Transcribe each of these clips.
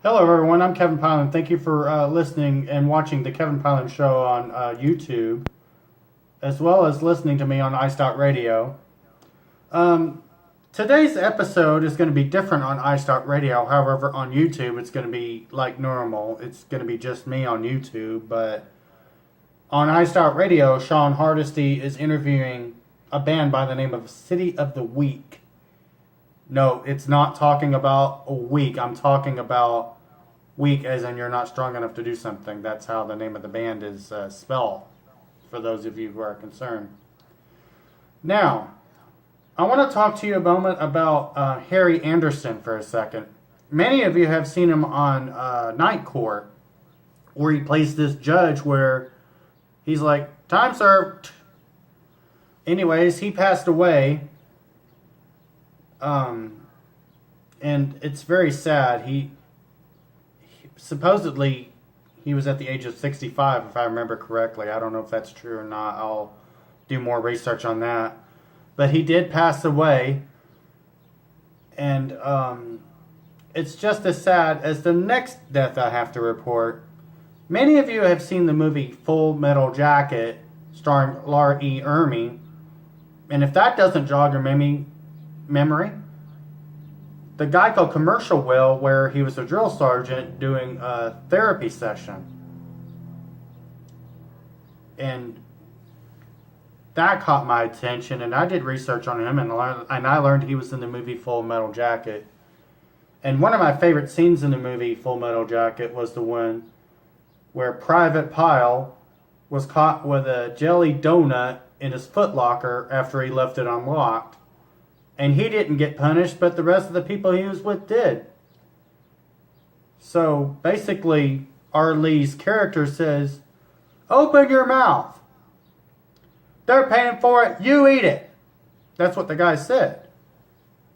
Hello, everyone. I'm Kevin Pylan. Thank you for listening and watching the Kevin Pylan Show on YouTube, as well as listening to me on iStock Um, Today's episode is going to be different on iStock Radio. However, on YouTube, it's going to be like normal. It's going to be just me on YouTube. But on iStock Radio, Sean Hardesty is interviewing a band by the name of City of the Week. No, it's not talking about a week. I'm talking about weak as in you're not strong enough to do something. That's how the name of the band is spelled, for those of you who are concerned. Now, I want to talk to you a moment about Harry Anderson for a second. Many of you have seen him on Night Court, where he plays this judge where he's like, time served. Anyways, he passed away. And it's very sad. He supposedly he was at the age of 65, if I remember correctly. I don't know if that's true or not. I'll do more research on that. But he did pass away, and it's just as sad as the next death I have to report. Many of you have seen the movie Full Metal Jacket, starring Laura E. Ermey, and if that doesn't jog your memory, the Geico commercial will, where he was a drill sergeant doing a therapy session. And that caught my attention, and I did research on him, and I learned he was in the movie Full Metal Jacket. And one of my favorite scenes in the movie Full Metal Jacket was the one where Private Pyle was caught with a jelly donut in his footlocker after he left it unlocked. And he didn't get punished, but the rest of the people he was with did. So basically, R. Lee's character says, open your mouth. They're paying for it. You eat it. That's what the guy said.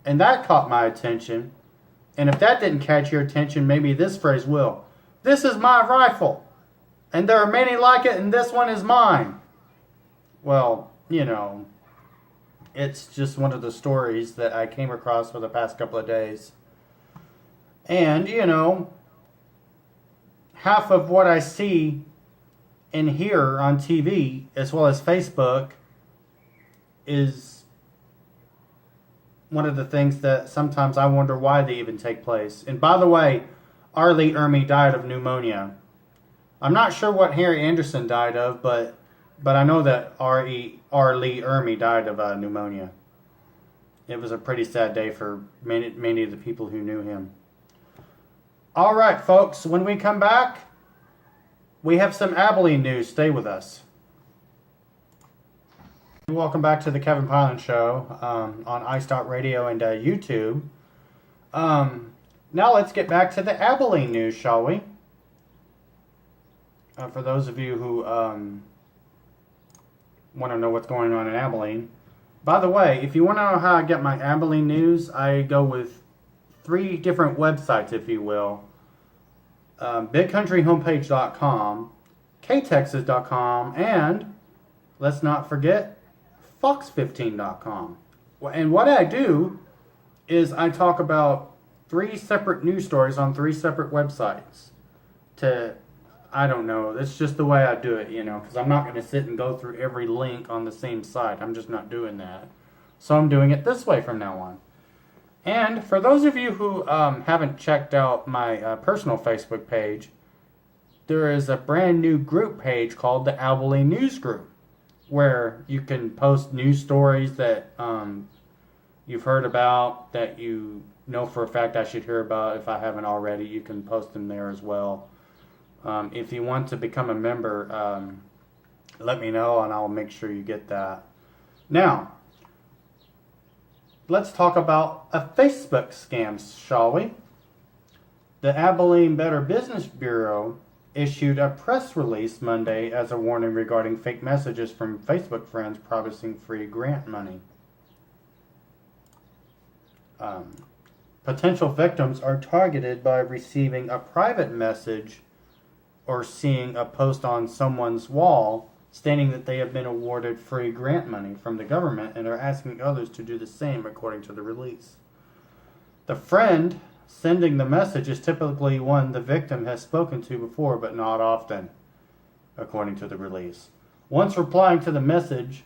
And that caught my attention. And if that didn't catch your attention, maybe this phrase will. This is my rifle. And there are many like it, and this one is mine. Well, it's just one of the stories that I came across for the past couple of days. And, half of what I see and hear on TV, as well as Facebook, is one of the things that sometimes I wonder why they even take place. And by the way, R. Lee Ermey died of pneumonia. I'm not sure what Harry Anderson died of, but I know that R. Lee Ermey died of pneumonia. It was a pretty sad day for many of the people who knew him. All right, folks, when we come back, we have some Abilene news. Stay with us. Welcome back to the Kevin Pylan Show on iStock Radio and YouTube. Now let's get back to the Abilene news, shall we? For those of you who want to know what's going on in Abilene. By the way, if you want to know how I get my Abilene news, I go with 3 different websites, if you will. BigCountryHomepage.com, KTexas.com, and, let's not forget, Fox15.com. And what I do is I talk about 3 separate news stories on 3 separate websites I don't know. That's just the way I do it, because I'm not going to sit and go through every link on the same site. I'm just not doing that. So I'm doing it this way from now on. And for those of you who haven't checked out my personal Facebook page, there is a brand new group page called the Abilene News Group, where you can post news stories that you've heard about, that you know for a fact I should hear about. If I haven't already, you can post them there as well. If you want to become a member, let me know and I'll make sure you get that. Now, let's talk about a Facebook scam, shall we? The Abilene Better Business Bureau issued a press release Monday as a warning regarding fake messages from Facebook friends promising free grant money. Potential victims are targeted by receiving a private message or seeing a post on someone's wall stating that they have been awarded free grant money from the government and are asking others to do the same, according to the release. The friend Sending the message is typically one the victim has spoken to before, but not often, according to the release. Once replying to the message,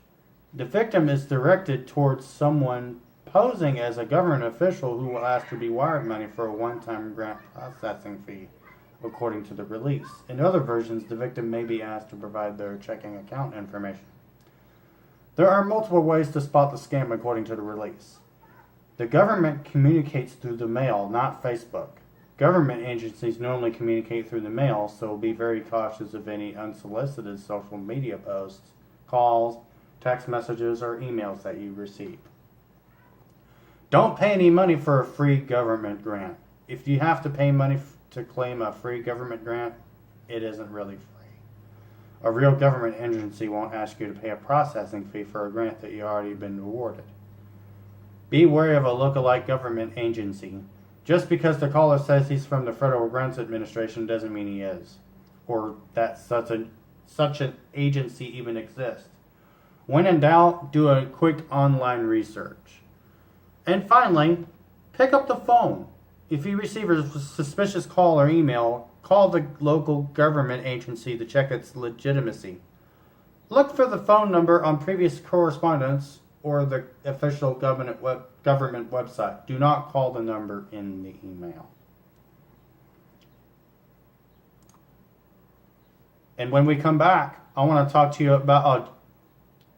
the victim is directed towards someone posing as a government official who will ask to be wired money for a one-time grant processing fee, according to the release. In other versions, the victim may be asked to provide their checking account information. There are multiple ways to spot the scam, according to the release. The government communicates through the mail, not Facebook. Government agencies normally communicate through the mail, so be very cautious of any unsolicited social media posts, calls, text messages, or emails that you receive. Don't pay any money for a free government grant. If you have to pay money to claim a free government grant, it isn't really free. A real government agency won't ask you to pay a processing fee for a grant that you already been awarded. Be wary of a lookalike government agency. Just because the caller says he's from the Federal Grants Administration doesn't mean he is, or that such an agency even exists. When in doubt, do a quick online research. And finally, pick up the phone. If you receive a suspicious call or email, call the local government agency to check its legitimacy. Look for the phone number on previous correspondence or the official government website. Do not call the number in the email. And when we come back, I want to talk to you about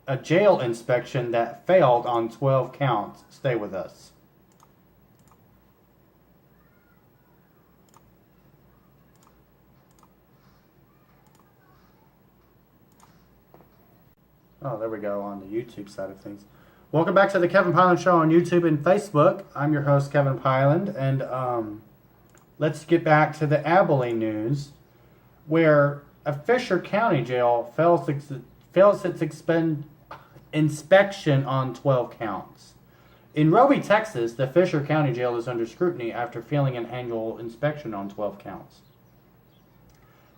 a jail inspection that failed on 12 counts. Stay with us. Oh, there we go on the YouTube side of things. Welcome back to the Kevin Pyland Show on YouTube and Facebook. I'm your host, Kevin Pyland, and let's get back to the Abilene news, where a Fisher County jail fails its inspection on 12 counts. In Roby, Texas, the Fisher County jail is under scrutiny after failing an annual inspection on 12 counts.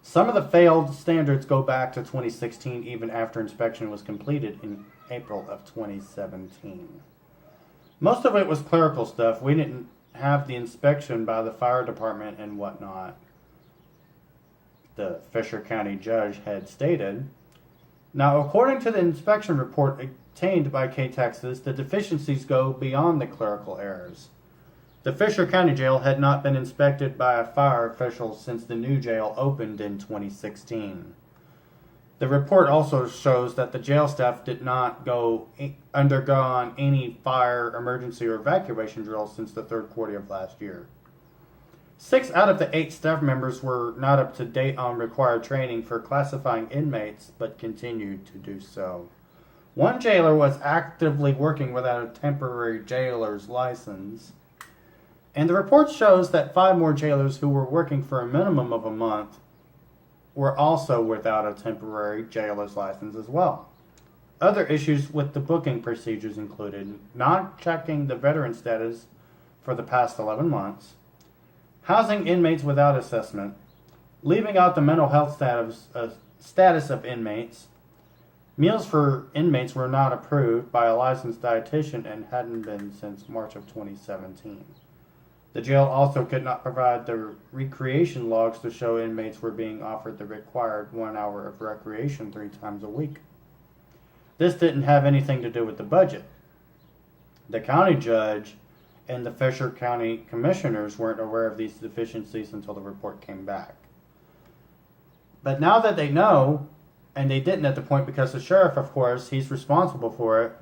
Some of the failed standards go back to 2016, even after inspection was completed in April of 2017. Most of it was clerical stuff. We didn't have the inspection by the fire department and whatnot, the Fisher County judge had stated. Now, according to the inspection report obtained by Tkps, the deficiencies go beyond the clerical errors. The Fisher County Jail had not been inspected by a fire official since the new jail opened in 2016. The report also shows that the jail staff did not undergone any fire, emergency, or evacuation drills since the third quarter of last year. 6 out of the 8 staff members were not up to date on required training for classifying inmates, but continued to do so. One jailer was actively working without a temporary jailer's license. And the report shows that 5 more jailers who were working for a minimum of a month were also without a temporary jailer's license as well. Other issues with the booking procedures included not checking the veteran status for the past 11 months, housing inmates without assessment, leaving out the mental health status of inmates. Meals for inmates were not approved by a licensed dietitian and hadn't been since March of 2017. The jail also could not provide the recreation logs to show inmates were being offered the required 1 hour of recreation 3 times a week. This didn't have anything to do with the budget. The county judge and the Fisher County commissioners weren't aware of these deficiencies until the report came back. But now that they know, and they didn't at the point because the sheriff, of course, he's responsible for it,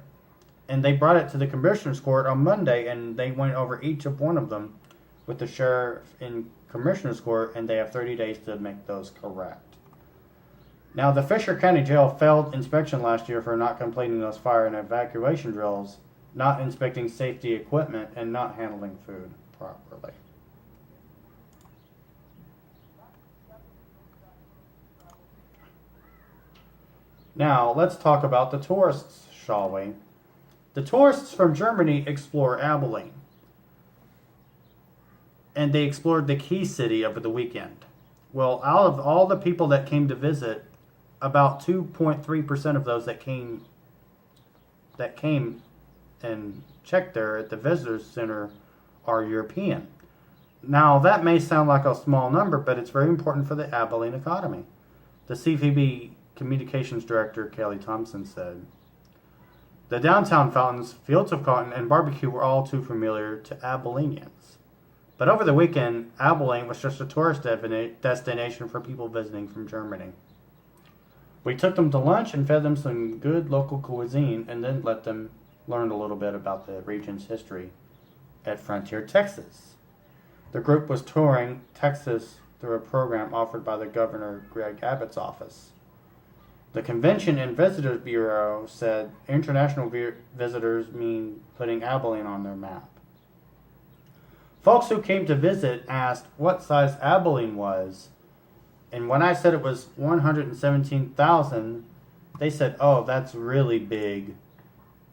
and they brought it to the commissioner's court on Monday, and they went over each of one of them with the sheriff in commissioner's court, and they have 30 days to make those correct. Now, the Fisher County Jail failed inspection last year for not completing those fire and evacuation drills, not inspecting safety equipment, and not handling food properly. Now, let's talk about the tourists, shall we? The tourists from Germany explore Abilene, and they explored the Key City over the weekend. Well, out of all the people that came to visit, about 2.3% of those that came and checked there at the visitors center are European. Now, that may sound like a small number, but it's very important for the Abilene economy. The CVB Communications Director, Kelly Thompson, said, "The downtown fountains, fields of cotton, and barbecue were all too familiar to Abilenians. But over the weekend, Abilene was just a tourist destination for people visiting from Germany. We took them to lunch and fed them some good local cuisine and then let them learn a little bit about the region's history at Frontier, Texas." The group was touring Texas through a program offered by the Governor Greg Abbott's office. The Convention and Visitors Bureau said international visitors mean putting Abilene on their map. Folks who came to visit asked what size Abilene was, and when I said it was 117,000, they said, "Oh, that's really big."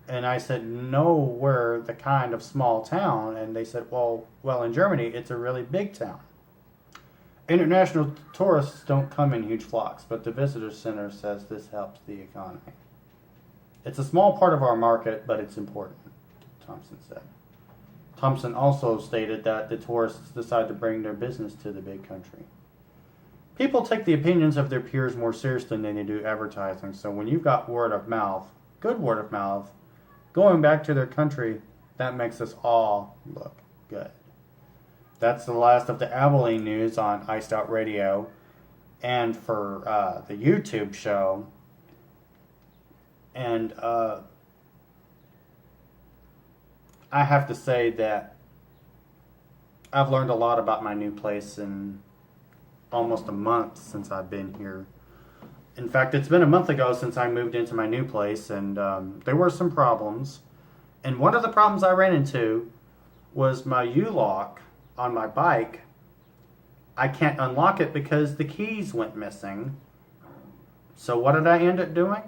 And I said, "No, we're the kind of small town." And they said, well, in Germany, it's a really big town. International tourists don't come in huge flocks, but the visitor center says this helps the economy. "It's a small part of our market, but it's important," Thompson said. Thompson also stated that the tourists decide to bring their business to the big country. People take the opinions of their peers more seriously than they do advertising, so when you've got word of mouth, good word of mouth, going back to their country, that makes us all look good. That's the last of the Abilene news on Iced Out Radio. And for the YouTube show, and I have to say that I've learned a lot about my new place in almost a month since I've been here. In fact, it's been a month ago since I moved into my new place, and there were some problems. And one of the problems I ran into was my U-lock on my bike. I can't unlock it because the keys went missing. So what did I end up doing?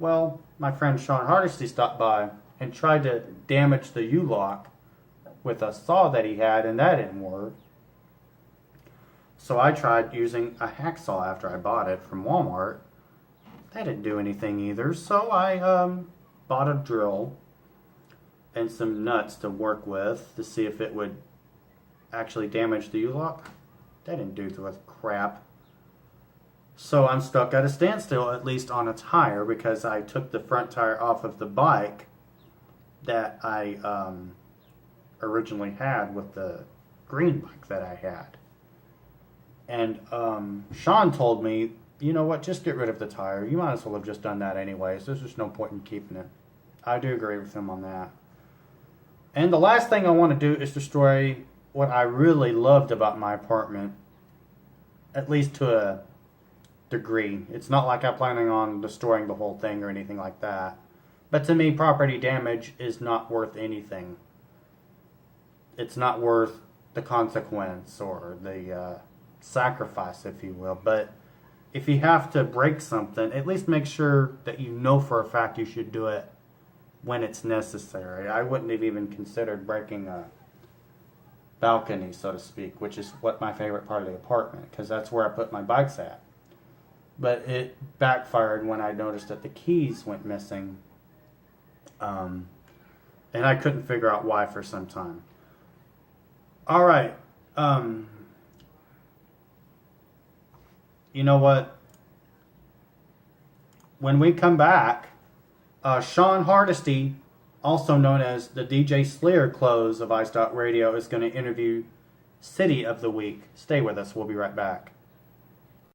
Well, my friend Sean Hardesty stopped by and tried to damage the U-lock with a saw that he had, and that didn't work. So I tried using a hacksaw after I bought it from Walmart. That didn't do anything either. So I bought a drill and some nuts to work with to see if it would actually damage the U-lock. That didn't do the crap. So I'm stuck at a standstill, at least on a tire, because I took the front tire off of the bike that I originally had with the green bike that I had. And Sean told me, "You know what, just get rid of the tire. You might as well have just done that anyways. There's just no point in keeping it." I do agree with him on that. And the last thing I want to do is destroy what I really loved about my apartment, at least to a degree. It's not like I'm planning on destroying the whole thing or anything like that. But to me, property damage is not worth anything. It's not worth the consequence or the sacrifice, if you will. But if you have to break something, at least make sure that you know for a fact you should do it when it's necessary. I wouldn't have even considered breaking a balcony, so to speak, which is what my favorite part of the apartment, because that's where I put my bikes at. But it backfired when I noticed that the keys went missing, and I couldn't figure out why for some time. All right. You know what? When we come back, Sean Hardesty, also known as the DJ Slayer close of Iced Out Radio, is going to interview City of the Week. Stay with us. We'll be right back.